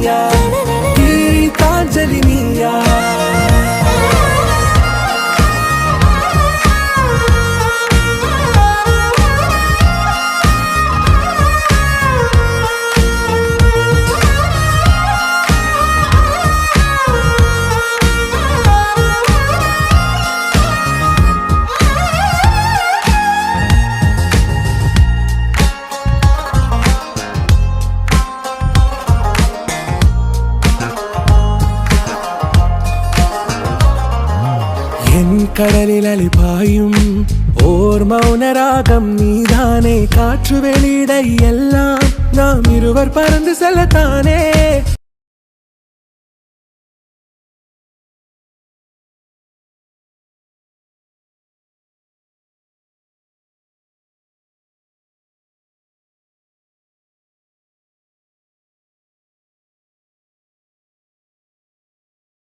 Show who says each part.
Speaker 1: நீயா கீதாஞ்சலி நீயா கடலில் அலிபாயும் ஓர் மௌனராகம் நீதானே காற்று வெளியிட எல்லாம் நாம் இருவர் பறந்து செல்லத்தானே